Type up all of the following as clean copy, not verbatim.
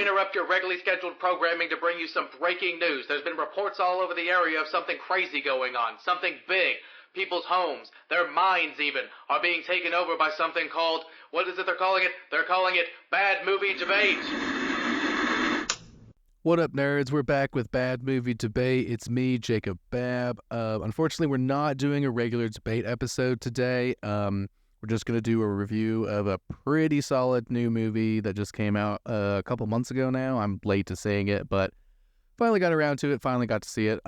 We interrupt your regularly scheduled programming to bring you some breaking news. There's been reports all over the area of something crazy going on, something big. People's homes, their minds even, are being taken over by something called, what is it they're calling it? They're calling it Bad Movie Debate. What up, nerds? We're back with Bad Movie Debate. It's me, Jacob Babb. Unfortunately, we're not doing a regular debate episode today. We're just going to do a review of a pretty solid new movie that just came out a couple months ago now. I'm late to saying it, but finally got around to it, finally got to see it.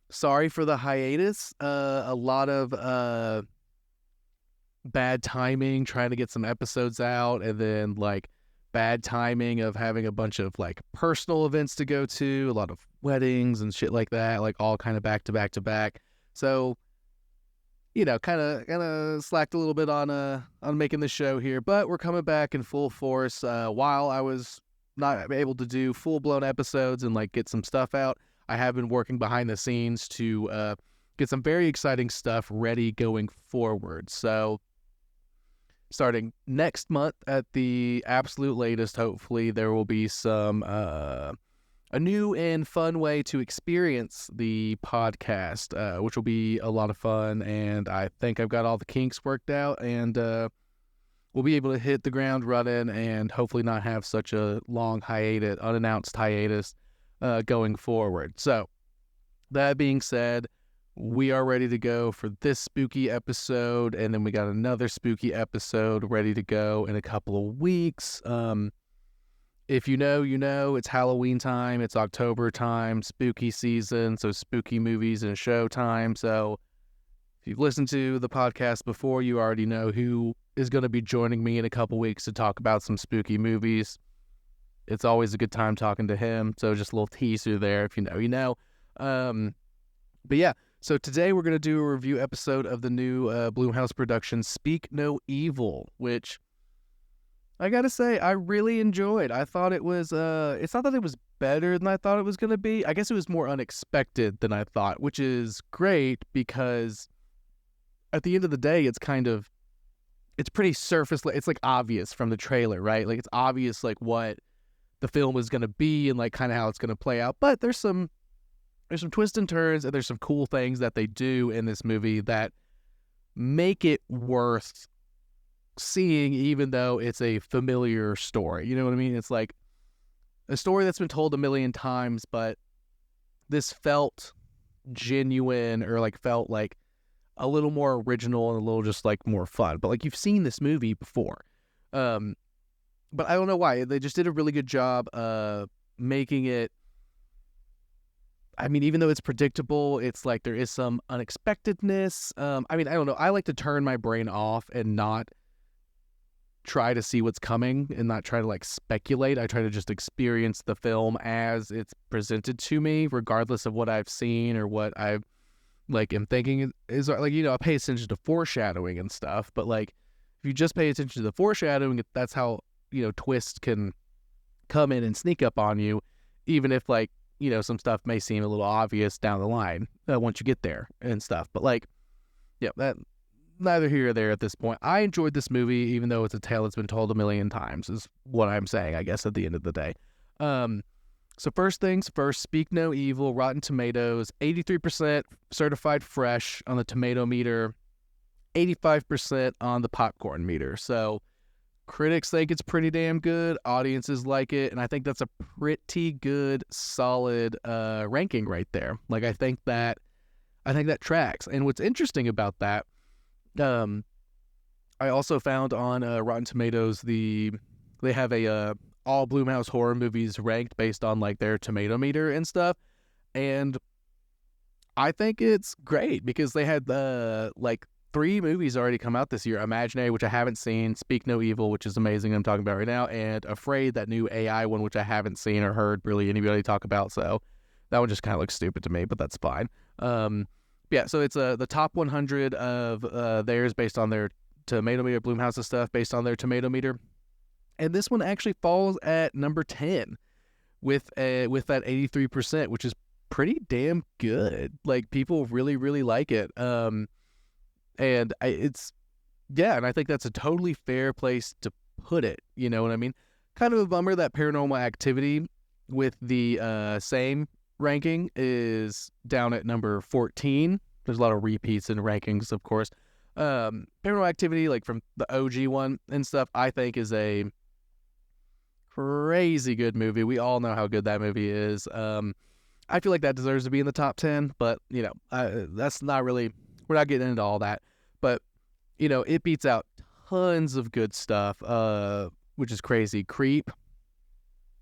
Sorry for the hiatus. A lot of bad timing trying to get some episodes out, and then bad timing of having a bunch of personal events to go to, a lot of weddings and shit like that, all kind of back to back to back. So, kind of slacked a little bit on making the show here, but we're coming back in full force. While I was not able to do full blown episodes and get some stuff out, I have been working behind the scenes to get some very exciting stuff ready going forward. So, starting next month at the absolute latest, hopefully, there will be some a new and fun way to experience the podcast, which will be a lot of fun. And I think I've got all the kinks worked out, and we'll be able to hit the ground running and hopefully not have such a long hiatus, unannounced hiatus going forward. So, that being said, we are ready to go for this spooky episode, and then we got another spooky episode ready to go in a couple of weeks. If you know, you know, it's Halloween time, it's October time, spooky season, so spooky movies and show time. So if you've listened to the podcast before, you already know who is going to be joining me in a couple weeks to talk about some spooky movies. It's always a good time talking to him, so just a little teaser there. If you know, you know. But yeah, so today we're going to do a review episode of the new Blumhouse production, Speak No Evil, which I got to say, I really enjoyed. I thought it was, it's not that it was better than I thought it was going to be. I guess it was more unexpected than I thought, which is great because at the end of the day, it's pretty surface, it's obvious from the trailer, right? It's obvious what the film is going to be and kind of how it's going to play out, but there's some twists and turns, and there's some cool things that they do in this movie that make it worth seeing, even though it's a familiar story. You know what I mean? It's a story that's been told a million times, but this felt genuine, or felt a little more original and a little just more fun. But you've seen this movie before. But I don't know why. They just did a really good job making it. I mean, even though it's predictable, it's there is some unexpectedness. I don't know. I like to turn my brain off and not try to see what's coming and not try to speculate. I try to just experience the film as it's presented to me, regardless of what I've seen or what I've am thinking is I pay attention to foreshadowing and stuff. But if you just pay attention to the foreshadowing, that's how twists can come in and sneak up on you, even if some stuff may seem a little obvious down the line once you get there and stuff. But yeah, that neither here or there at this point. I enjoyed this movie, even though it's a tale that's been told a million times, is what I'm saying, I guess, at the end of the day. So first things first, Speak No Evil, Rotten Tomatoes, 83% certified fresh on the tomato meter, 85% on the popcorn meter. So critics think it's pretty damn good. Audiences like it. And I think that's a pretty good, solid ranking right there. I think that tracks. And what's interesting about that, I also found on Rotten Tomatoes, they have a all Blumhouse horror movies ranked based on their tomato meter and stuff. And I think it's great because they had 3 movies already come out this year. Imaginary, which I haven't seen, Speak No Evil, which is amazing, I'm talking about right now, and Afraid, that new AI one, which I haven't seen or heard really anybody talk about, so that one just kind of looks stupid to me, but that's fine. Yeah, so it's the top 100 of theirs based on their tomato meter, Blumhouse's stuff based on their tomato meter, and this one actually falls at number 10 with that 83%, which is pretty damn good. People really, really like it. And I think that's a totally fair place to put it. You know what I mean? Kind of a bummer that Paranormal Activity with the same ranking is down at number 14. There's a lot of repeats in rankings, of course. Paranormal Activity, like from the OG one and stuff, I think is a crazy good movie. We all know how good that movie is. I feel like that deserves to be in the top 10, but, that's not really, we're not getting into all that. But, it beats out tons of good stuff, which is crazy. Creep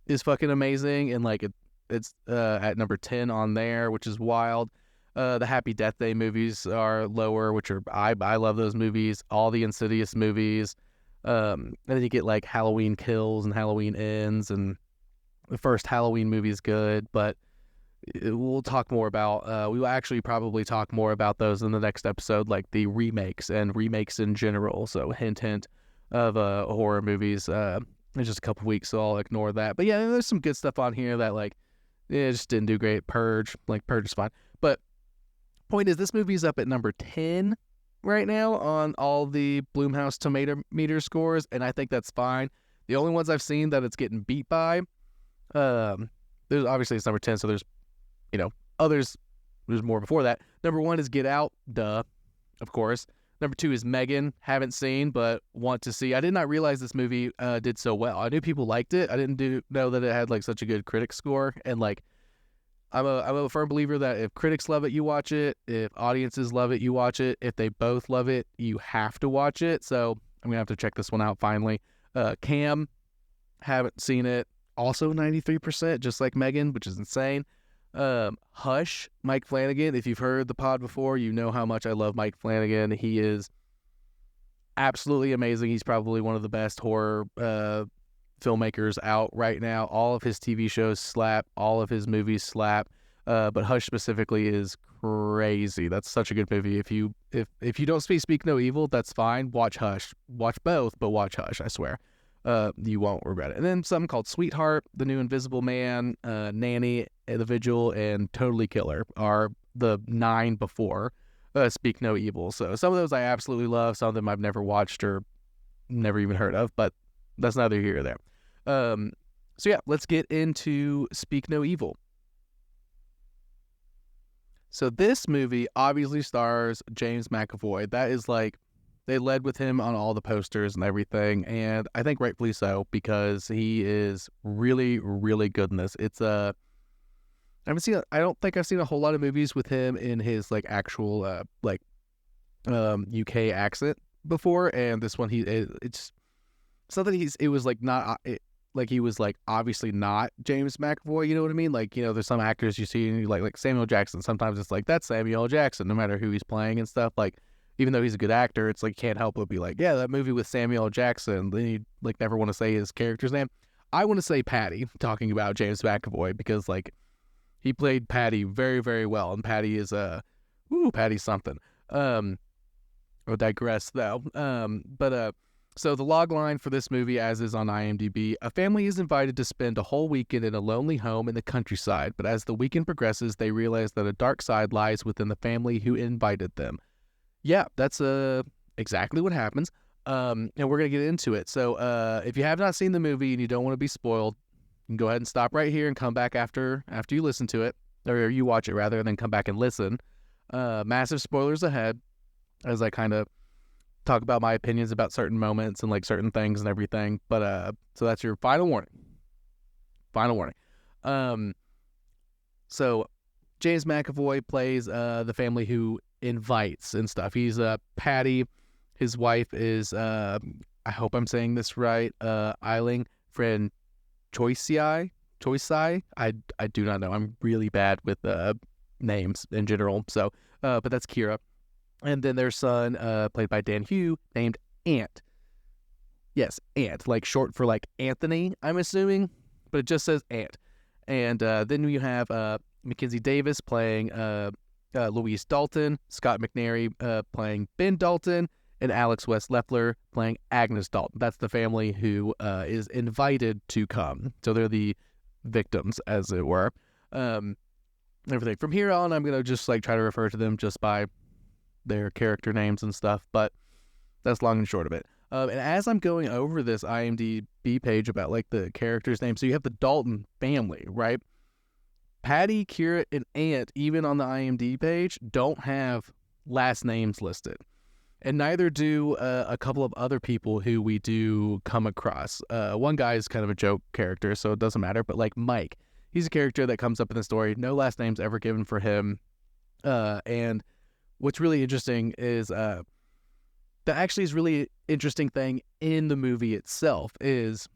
is fucking amazing, and, like, it's at number 10 on there, which is wild. The Happy Death Day movies are lower, which are, I love those movies. All the Insidious movies. And then you get, like, Halloween Kills and Halloween Ends, and the first Halloween movie is good, but we'll talk more about, we will actually probably talk more about those in the next episode, like the remakes and remakes in general. So hint of horror movies in just a couple weeks, so I'll ignore that. But yeah, there's some good stuff on here that, like, it just didn't do great. Purge is fine. But point is, this movie's up at number 10 right now on all the Blumhouse tomato meter scores, and I think that's fine. The only ones I've seen that it's getting beat by, there's obviously it's number 10, so there's others, there's more before that. Number 1 is Get Out, duh, of course. Number 2 is Megan, haven't seen, but want to see. I did not realize this movie did so well. I knew people liked it. I didn't know that it had, like, such a good critic score, and, like, I'm a firm believer that if critics love it, you watch it. If audiences love it, you watch it. If they both love it, you have to watch it. So I'm going to have to check this one out finally. Cam, haven't seen it. Also 93%, just like Megan, which is insane. Hush, Mike Flanagan. If you've heard the pod before, you know how much I love Mike Flanagan. He is absolutely amazing. He's probably one of the best horror filmmakers out right now. All of his TV shows slap. All of his movies slap. But Hush specifically is crazy. That's such a good movie. If you don't speak no evil, that's fine. Watch Hush. Watch both, but watch Hush, I swear. You won't regret it. And then something called Sweetheart, The New Invisible Man, Nanny, The Vigil, and Totally Killer are the 9 before Speak No Evil. So some of those I absolutely love. Some of them I've never watched or never even heard of, but that's neither here or there. So yeah, let's get into Speak No Evil. So this movie obviously stars James McAvoy. That is, like, they led with him on all the posters and everything, and I think rightfully so, because he is really, really good in this. It's I don't think I've seen a whole lot of movies with him in his, like, actual UK accent before, and this one it's not that it was like not like he was, like, obviously not James McAvoy, you know what I mean? Like, there's some actors you see and you like Samuel Jackson. Sometimes it's like, that's Samuel Jackson, no matter who he's playing and stuff. Like, even though he's a good actor, it's like, can't help but be like, yeah, that movie with Samuel Jackson. Then you, like, never want to say his character's name. I want to say Patty, talking about James McAvoy, because, like, he played Patty very, very well, and Patty is Patty's something. I'll digress though. So the log line for this movie, as is on IMDb, a family is invited to spend a whole weekend in a lonely home in the countryside, but as the weekend progresses, they realize that a dark side lies within the family who invited them. Yeah, that's exactly what happens, and we're going to get into it. So if you have not seen the movie and you don't want to be spoiled, you can go ahead and stop right here and come back after you listen to it, or you watch it rather, and then come back and listen. Massive spoilers ahead, as I kind of talk about my opinions about certain moments and, like, certain things and everything. But so that's your final warning. So James McAvoy plays the family who invites and stuff. He's Patty. His wife is I hope I'm saying this right, Eiling Francoisi. I do not know. I'm really bad with names in general. So but that's Kira. And then their son, played by Dan Hugh, named Ant. Yes, Ant, like short for, like, Anthony, I'm assuming, but it just says Ant. And then you have Mackenzie Davis playing Louise Dalton, Scott McNairy playing Ben Dalton, and Alex West Leffler playing Agnes Dalton. That's the family who is invited to come. So they're the victims, as it were. Everything from here on, I'm gonna just, like, try to refer to them just by their character names and stuff, but that's long and short of it. And as I'm going over this IMDb page about like the characters' names, so you have the Dalton family, right? Patty, Kira, and Ant, even on the IMDb page, don't have last names listed. And neither do a couple of other people who we do come across. One guy is kind of a joke character, so it doesn't matter. But like Mike, he's a character that comes up in the story. No last names ever given for him. And what's really interesting is that actually is really interesting thing in the movie itself is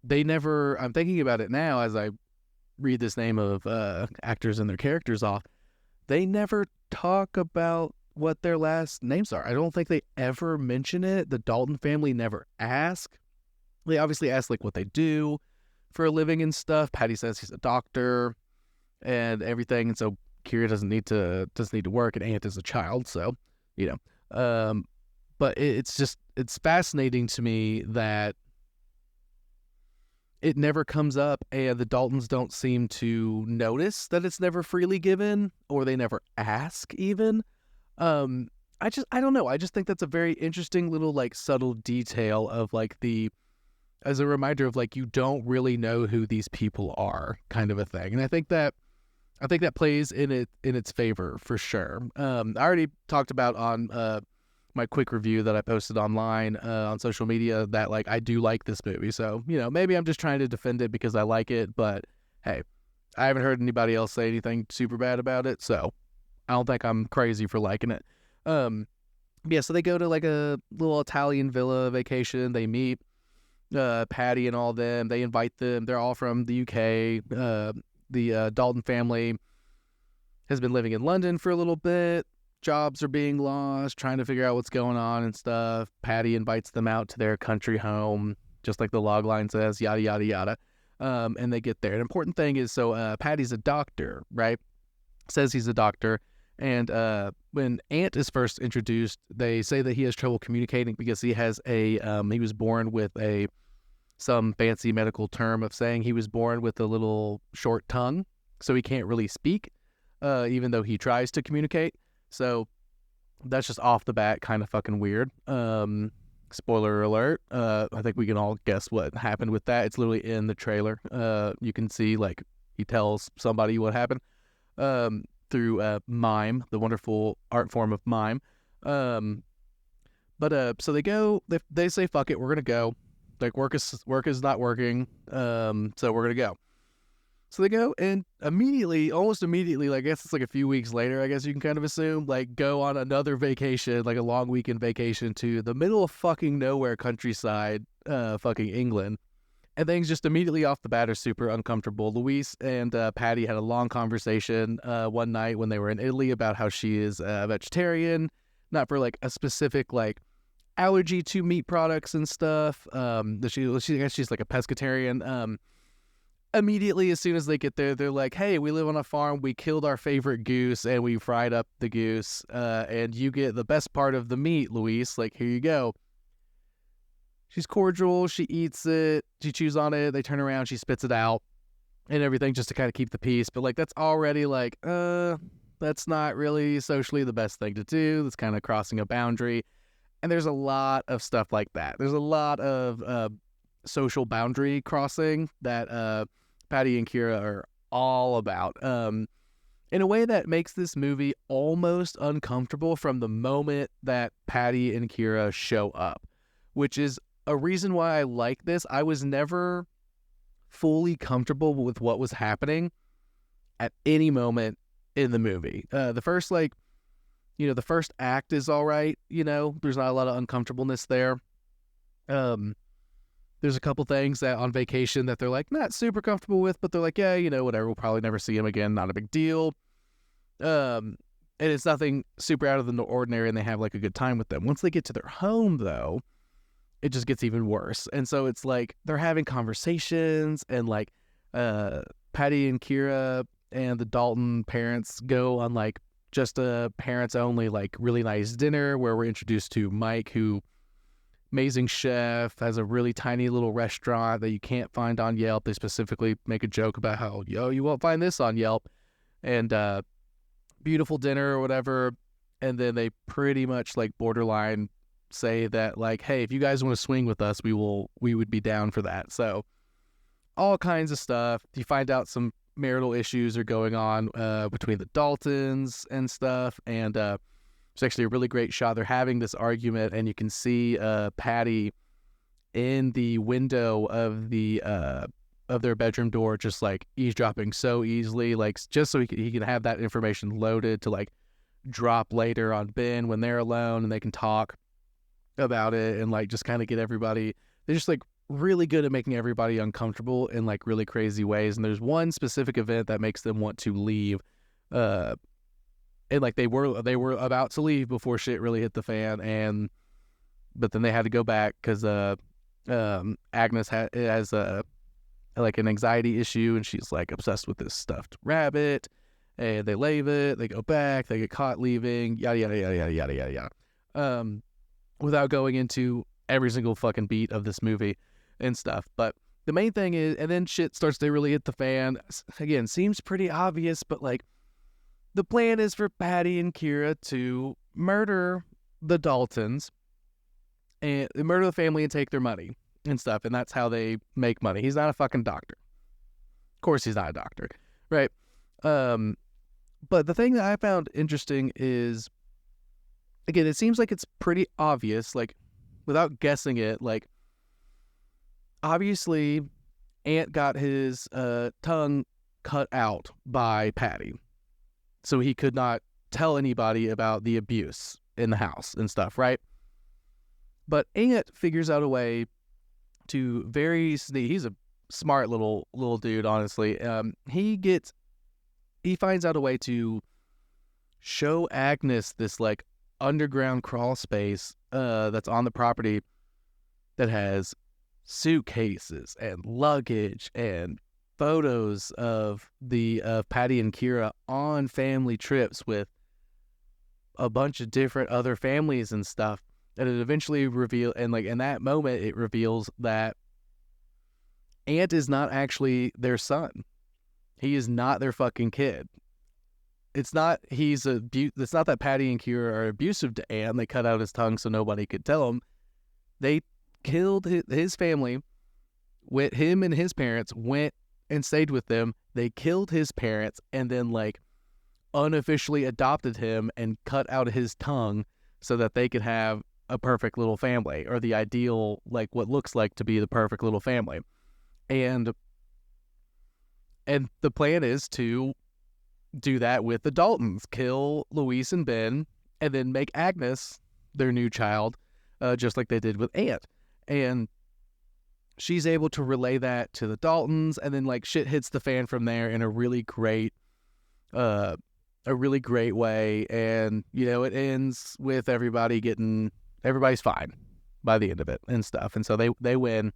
they never, I'm thinking about it now as I read this name of actors and their characters off, they never talk about what their last names are. I don't think they ever mention it. The Dalton family never ask. They obviously ask like what they do for a living and stuff. Patty says he's a doctor and everything, and so Kira doesn't need to work, and Ant is a child, so but it's fascinating to me that it never comes up, and the Daltons don't seem to notice that it's never freely given, or they never ask even. I don't know. I just think that's a very interesting little like subtle detail of like as a reminder of like you don't really know who these people are, kind of a thing. And I think that plays in its favor for sure. I already talked about on my quick review that I posted online on social media that like I do like this movie. So, maybe I'm just trying to defend it because I like it, but hey, I haven't heard anybody else say anything super bad about it, so I don't think I'm crazy for liking it. Yeah, so they go to like a little Italian villa vacation. They meet Patty and all them. They invite them. They're all from the UK. The Dalton family has been living in London for a little bit. Jobs are being lost, trying to figure out what's going on and stuff. Patty invites them out to their country home, just like the logline says, yada, yada, yada. And they get there. An important thing is, so Patty's a doctor, right? Says he's a doctor. And when Ant is first introduced, they say that he has trouble communicating because he has he was born with some fancy medical term of saying he was born with a little short tongue, so he can't really speak, even though he tries to communicate. So that's just off the bat kind of fucking weird. Spoiler alert. I think we can all guess what happened with that. It's literally in the trailer. You can see like he tells somebody what happened through mime, the wonderful art form of mime. So they go. They say fuck it, we're gonna go. Like work is not working. So we're gonna go. So they go and almost immediately, I guess it's like a few weeks later, I guess you can kind of assume, like go on another vacation, like a long weekend vacation to the middle of fucking nowhere countryside, fucking England. And things just immediately off the bat are super uncomfortable. Luis and Patty had a long conversation one night when they were in Italy about how she is a vegetarian, not for like a specific like allergy to meat products and stuff. She's like a pescatarian. Immediately, as soon as they get there, they're like, hey, we live on a farm. We killed our favorite goose and we fried up the goose. And you get the best part of the meat, Luis. Like, here you go. She's cordial. She eats it. She chews on it. They turn around. She spits it out and everything just to kind of keep the peace. But like, that's already like, that's not really socially the best thing to do. That's kind of crossing a boundary. And there's a lot of stuff like that. There's a lot of social boundary crossing that Patty and Kira are all about. In a way that makes this movie almost uncomfortable from the moment that Patty and Kira show up, which is a reason why I like this. I was never fully comfortable with what was happening at any moment in the movie. The first the first act is all right. There's not a lot of uncomfortableness there. There's a couple things that on vacation that they're like not super comfortable with, but they're like, yeah, whatever. We'll probably never see him again. Not a big deal. And it's nothing super out of the ordinary, and they have like a good time with them. Once they get to their home, though, it just gets even worse. And so it's like they're having conversations, and like Patty and Kira and the Dalton parents go on like just a parents only like really nice dinner where we're introduced to Mike, who amazing chef, has a really tiny little restaurant that you can't find on Yelp. They specifically make a joke about how, you won't find this on Yelp. And beautiful dinner or whatever. And then they pretty much like borderline say that like, hey, if you guys want to swing with us, we would be down for that. So all kinds of stuff. You find out some marital issues are going on between the Daltons and stuff, and it's actually a really great shot. They're having this argument, and you can see Patty in the window of their bedroom door, just like eavesdropping so easily, like just so he can have that information loaded to like drop later on Ben when they're alone and they can talk about it and like just kind of get everybody. They're just like really good at making everybody uncomfortable in like really crazy ways. And there's one specific event that makes them want to leave, and like they were about to leave before shit really hit the fan, but then they had to go back because Agnes has like an anxiety issue, and she's like obsessed with this stuffed rabbit, and they leave it, they go back, they get caught leaving, yada yada yada yada yada yada yada. Without going into every single fucking beat of this movie and stuff. But the main thing is, and then shit starts to really hit the fan. Again, seems pretty obvious, but like the plan is for Patty and Kira to murder the Daltons and murder the family and take their money and stuff. And that's how they make money. He's not a fucking doctor. Of course he's not a doctor, right? But the thing that I found interesting is, again, it seems like it's pretty obvious, like, without guessing it, like, obviously, Ant got his tongue cut out by Patty, so he could not tell anybody about the abuse in the house and stuff, right? But Ant figures out a way to he's a smart little dude, honestly. He finds out a way to show Agnes this, like, underground crawl space that's on the property that has suitcases and luggage and photos of Patty and Kira on family trips with a bunch of different other families and stuff. And it eventually in that moment it reveals that Ant is not actually their son. He is not their fucking kid. It's not it's not that Patty and Kira are abusive to Ant. They cut out his tongue so nobody could tell him. They killed his family. With him and his parents went and stayed with them. They killed his parents and then like unofficially adopted him and cut out his tongue so that they could have a perfect little family, or the ideal, like what looks like to be the perfect little family. And the plan is to do that with the Daltons, kill Louise and Ben, and then make Agnes their new child, just like they did with Ant. And she's able to relay that to the Daltons, and then like shit hits the fan from there in a really great way. And it ends with everybody's fine by the end of it and stuff. And so they win,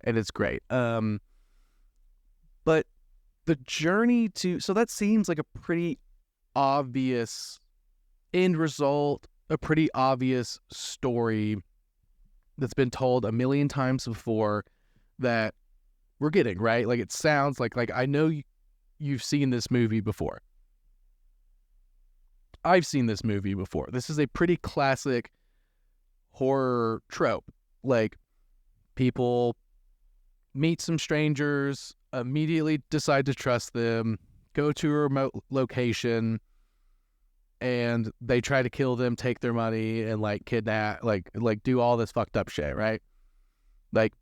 and it's great. But the journey so that seems like a pretty obvious end result, a pretty obvious story that's been told a million times before that we're getting, right? Like, it sounds like I know you've seen this movie before. I've seen this movie before. This is a pretty classic horror trope. Like, people meet some strangers, immediately decide to trust them, go to a remote location, and they try to kill them, take their money, and like kidnap, like do all this fucked up shit, right? Like,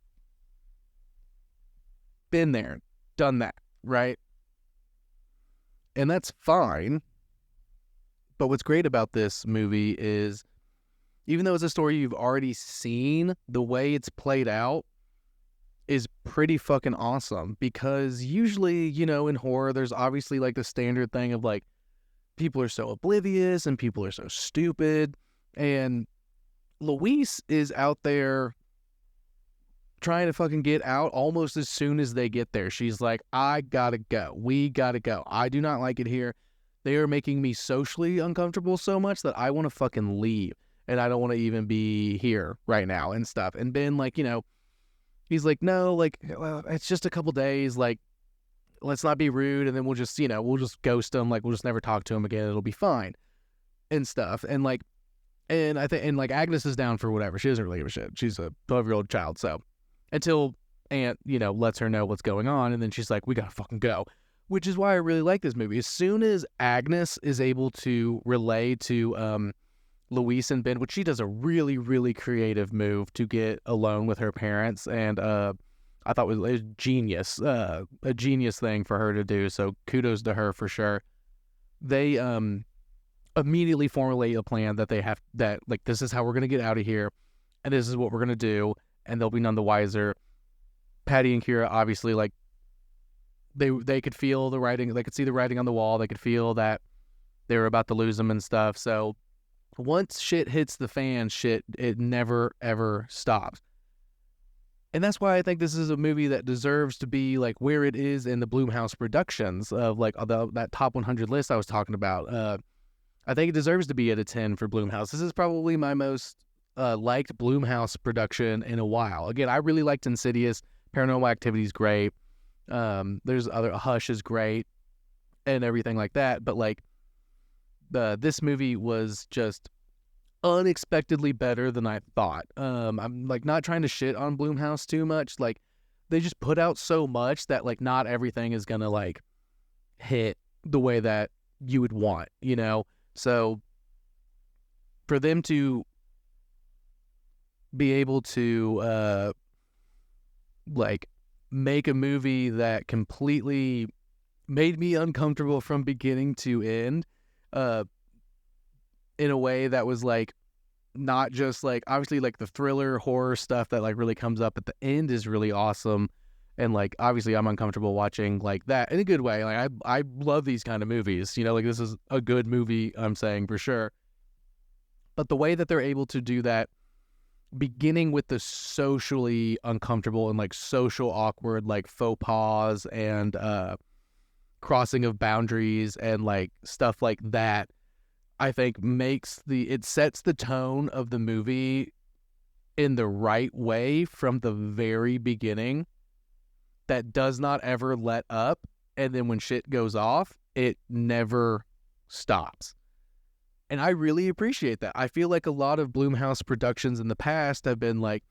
been there, done that, right? And that's fine. But what's great about this movie is, even though it's a story you've already seen, the way it's played out is pretty fucking awesome. Because usually, in horror, there's obviously like the standard thing of like, people are so oblivious and people are so stupid. And Louise is out there trying to fucking get out almost as soon as they get there. She's like, I gotta go. We gotta go. I do not like it here. They are making me socially uncomfortable so much that I want to fucking leave. And I don't want to even be here right now and stuff. And Ben, like, he's like, no, like, well, it's just a couple days. Like, let's not be rude. And then we'll just, we'll just ghost him. Like, we'll just never talk to him again. It'll be fine and stuff. And like, And I think, and like Agnes is down for whatever. She doesn't really give a shit. She's a 12-year-old child. So until Aunt, lets her know what's going on, and then she's like, we gotta fucking go. Which is why I really like this movie. As soon as Agnes is able to relay to Luis and Ben, which she does a really, really creative move to get alone with her parents, and I thought was genius, a genius thing for her to do. So kudos to her for sure. They immediately formulate a plan that this is how we're gonna get out of here, and this is what we're gonna do, and they'll be none the wiser. Patty and Kira obviously like they could feel the writing, they could see the writing on the wall, they could feel that they were about to lose them and stuff. So once shit hits the fan, it never ever stops. And that's why I think this is a movie that deserves to be like where it is in the Blumhouse productions of like that top 100 list I was talking about. I think it deserves to be at a 10 for Blumhouse. This is probably my most liked Blumhouse production in a while. Again, I really liked Insidious. Paranormal Activity is great. There's other, Hush is great and everything like that. But like this movie was just unexpectedly better than I thought. I'm like not trying to shit on Blumhouse too much. Like they just put out so much that like not everything is gonna like hit the way that you would want, So for them to be able to like make a movie that completely made me uncomfortable from beginning to end, in a way that was like not just like obviously like the thriller horror stuff that like really comes up at the end is really awesome, and like obviously I'm uncomfortable watching like that in a good way. Like I love these kind of movies, like this is a good movie, I'm saying for sure. But the way that they're able to do that, beginning with the socially uncomfortable and like social awkward like faux pas and crossing of boundaries and like stuff like that, I think it sets the tone of the movie in the right way from the very beginning, that does not ever let up, and then when shit goes off, it never stops. And I really appreciate that. I feel like a lot of Blumhouse productions in the past have been like,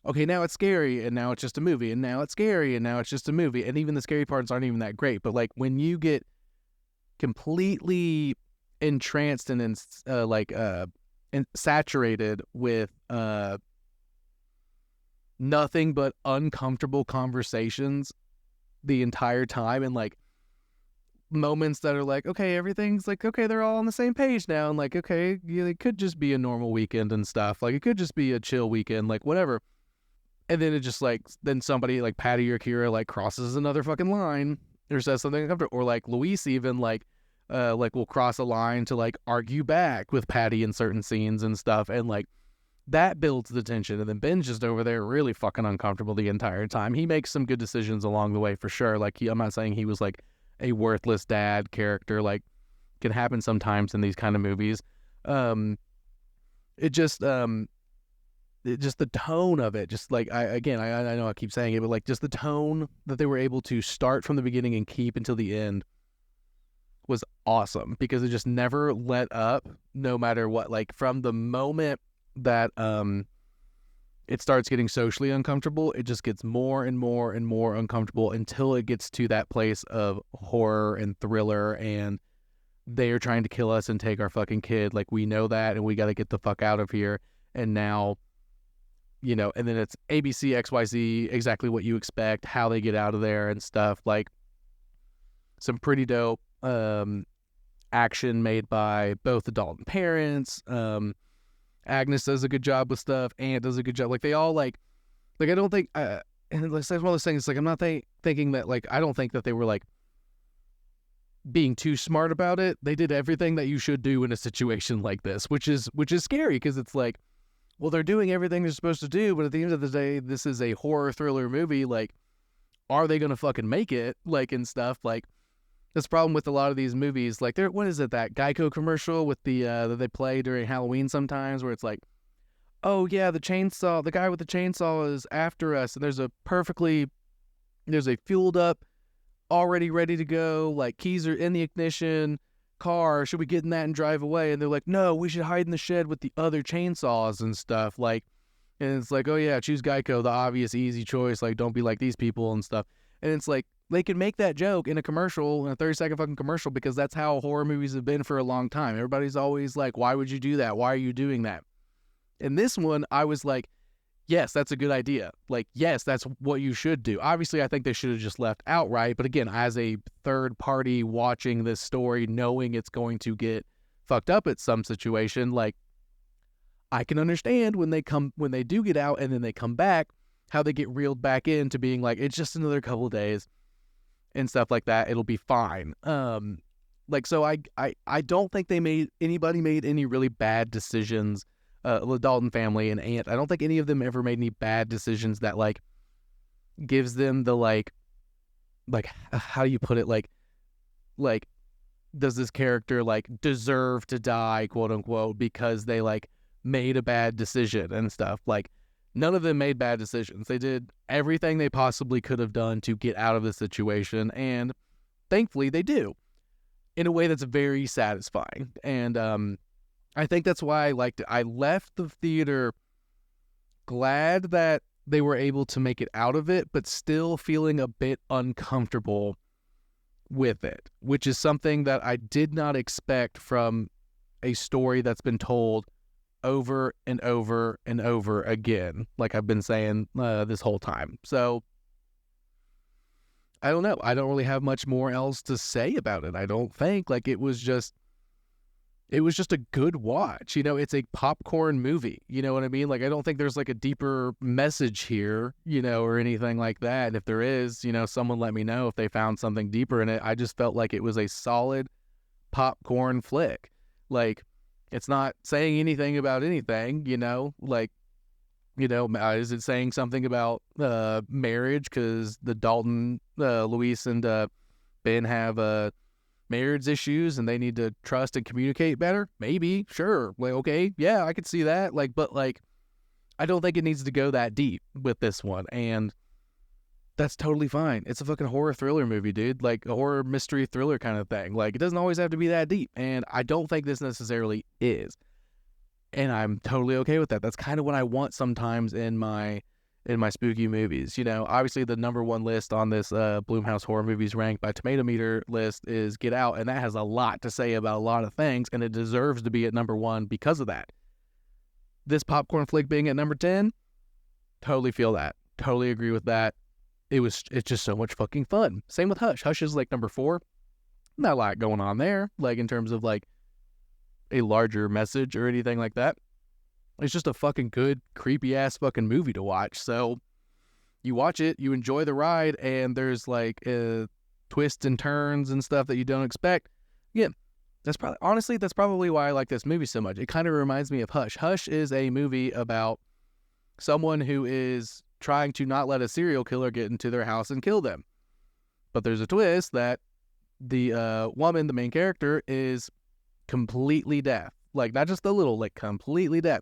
okay, now it's scary, and now it's just a movie, and now it's scary, and now it's just a movie, and even the scary parts aren't even that great. But like when you get completely entranced and saturated with nothing but uncomfortable conversations the entire time, and like moments that are like, okay, everything's like, okay, they're all on the same page now, and like, okay, yeah, it could just be a normal weekend and stuff, like it could just be a chill weekend, like whatever. And then it just like, then somebody like Patty or Kira like crosses another fucking line or says something uncomfortable, or like Luis even like will cross a line to like argue back with Patty in certain scenes and stuff, and like that builds the tension. And then Ben's just over there really fucking uncomfortable the entire time. He makes some good decisions along the way for sure. Like I'm not saying he was like a worthless dad character, like can happen sometimes in these kind of movies. It just the tone of it, just like I know I keep saying it, but like just the tone that they were able to start from the beginning and keep until the end was awesome, because it just never let up, no matter what. Like from the moment that it starts getting socially uncomfortable, it just gets more and more and more uncomfortable until it gets to that place of horror and thriller, and they are trying to kill us and take our fucking kid. Like we know that, and we got to get the fuck out of here. And now, and then it's ABC XYZ, exactly what you expect, how they get out of there and stuff. Like some pretty dope action made by both the Dalton parents. Agnes does a good job with stuff. Aunt does a good job. Like they all like I don't think, and that's one of those things. Like I'm not thinking that, like, I don't think that they were like being too smart about it. They did everything that you should do in a situation like this, which is scary, because it's like, well, they're doing everything they're supposed to do, but at the end of the day, this is a horror thriller movie. Like, are they gonna fucking make it? Like, and stuff. Like, that's the problem with a lot of these movies. Like, what is it, that Geico commercial with the that they play during Halloween sometimes, where it's like, oh yeah, the guy with the chainsaw is after us, and there's a fueled up, already ready to go, like keys are in the ignition, car? Should we get in that and drive away? And they're like, no, we should hide in the shed with the other chainsaws and stuff. Like, and it's like, oh yeah, choose Geico, the obvious easy choice. Like, don't be like these people and stuff. And it's like, they can make that joke in a commercial, in a 30-second fucking commercial, because that's how horror movies have been for a long time. Everybody's always like, why would you do that? Why are you doing that? In this one, I was like, yes, that's a good idea. Like, yes, that's what you should do. Obviously, I think they should have just left outright. But again, as a third party watching this story, knowing it's going to get fucked up at some situation, like, I can understand when they do get out and then they come back, how they get reeled back into being like, it's just another couple of days and stuff like that. It'll be fine. So I don't think anybody made any really bad decisions. The Dalton family and Aunt, I don't think any of them ever made any bad decisions that like gives them the like how do you put it, like does this character like deserve to die, quote unquote, because they like made a bad decision and stuff. Like, none of them made bad decisions. They did everything they possibly could have done to get out of the situation, and thankfully they do in a way that's very satisfying. And I think that's why I liked it. I left the theater glad that they were able to make it out of it, but still feeling a bit uncomfortable with it, which is something that I did not expect from a story that's been told over and over and over again, like I've been saying this whole time. So, I don't know. I don't really have much more else to say about it. I don't think. Like, it was just a good watch. You know, it's a popcorn movie. You know what I mean? Like, I don't think there's like a deeper message here, you know, or anything like that. And if there is, you know, someone let me know if they found something deeper in it. I just felt like it was a solid popcorn flick. Like, it's not saying anything about anything, you know, like, you know, is it saying something about marriage? Because the Dalton, Luis and Ben have marriage issues and they need to trust and communicate better. Maybe, sure, like, okay, yeah, I could see that. Like, but like, I don't think it needs to go that deep with this one, and that's totally fine. It's a fucking horror thriller movie, dude. Like, a horror mystery thriller kind of thing. Like, it doesn't always have to be that deep, and I don't think this necessarily is. And I'm totally okay with that. That's kind of what I want sometimes in my spooky movies. You know, obviously the number one list on this Blumhouse horror movies ranked by Tomato Meter list is Get Out, and that has a lot to say about a lot of things, and it deserves to be at number one because of that. This popcorn flick being at number 10, totally feel that. Totally agree with that. It's just so much fucking fun. Same with Hush. Hush is like number 4. Not a lot going on there, like in terms of like a larger message or anything like that. It's just a fucking good, creepy ass fucking movie to watch. So you watch it, you enjoy the ride, and there's like twists and turns and stuff that you don't expect. Again, that's probably why I like this movie so much. It kind of reminds me of Hush. Hush is a movie about someone who is trying to not let a serial killer get into their house and kill them. But there's a twist that the woman, the main character, is completely deaf. Like, not just a little, like completely deaf.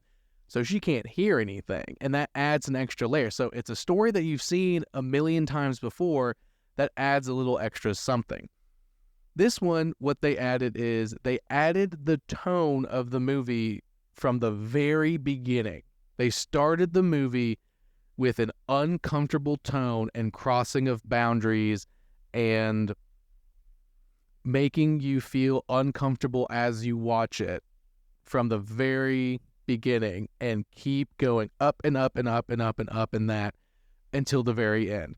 So she can't hear anything. And that adds an extra layer. So it's a story that you've seen a million times before that adds a little extra something. This one, what they added is they added the tone of the movie from the very beginning. They started the movie with an uncomfortable tone and crossing of boundaries and making you feel uncomfortable as you watch it from the very beginning, and keep going up and up and up and up and up and that until the very end,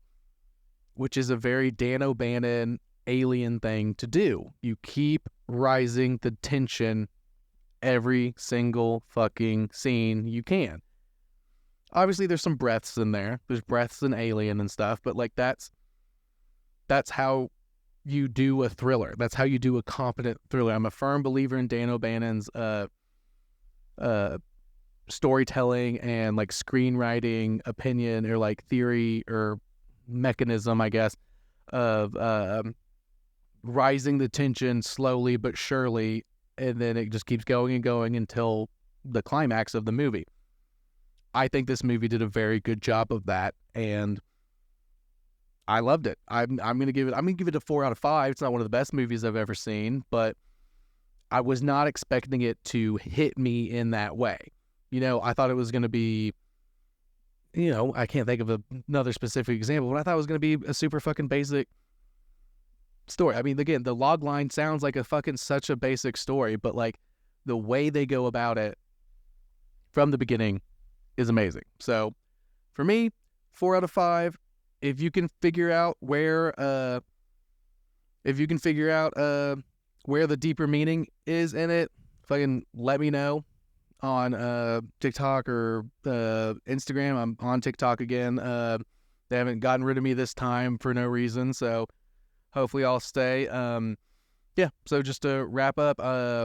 which is a very Dan O'Bannon Alien thing to do. You keep rising the tension every single fucking scene you can. Obviously, there's some breaths in there. There's breaths in Alien and stuff, but like that's how you do a thriller. That's how you do a competent thriller. I'm a firm believer in Dan O'Bannon's storytelling and like screenwriting opinion, or like theory or mechanism, I guess, of rising the tension slowly but surely, and then it just keeps going and going until the climax of the movie. I think this movie did a very good job of that, and I loved it. I'm gonna give it a 4 out of 5. It's not one of the best movies I've ever seen, but I was not expecting it to hit me in that way. I thought it was going to be, I can't think of another specific example, but I thought it was going to be a super fucking basic story. I mean, again, the log line sounds like such a basic story, but like the way they go about it from the beginning is amazing. So for me, 4 out of 5. If you can figure out where the deeper meaning is in it, fucking let me know on TikTok or Instagram. I'm on TikTok again. They haven't gotten rid of me this time for no reason, so hopefully I'll stay. So just to wrap up,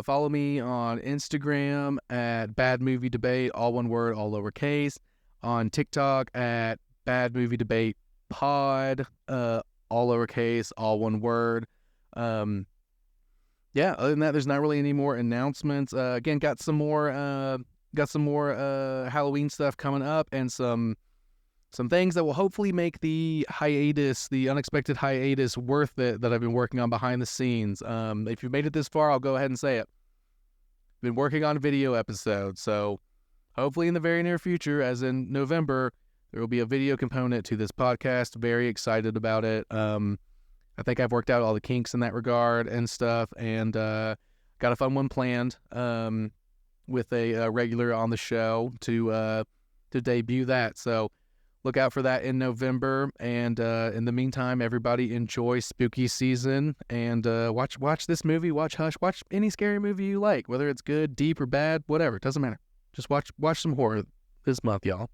follow me on Instagram at Bad Movie Debate, all one word, all lowercase. On TikTok at Bad Movie Debate Pod, all lowercase, all one word. Other than that, there's not really any more announcements. Again, got some more Halloween stuff coming up, and some things that will hopefully make the unexpected hiatus worth it that I've been working on behind the scenes. If you've made it this far, I'll go ahead and say it. Been working on video episodes, so hopefully in the very near future, as in November, there will be a video component to this podcast. Very excited about it. I think I've worked out all the kinks in that regard and stuff, and got a fun one planned with a regular on the show to debut that. So look out for that in November. And in the meantime, everybody enjoy spooky season and watch this movie, watch Hush, watch any scary movie you like, whether it's good, deep, or bad, whatever. It doesn't matter. Just watch some horror this month, y'all.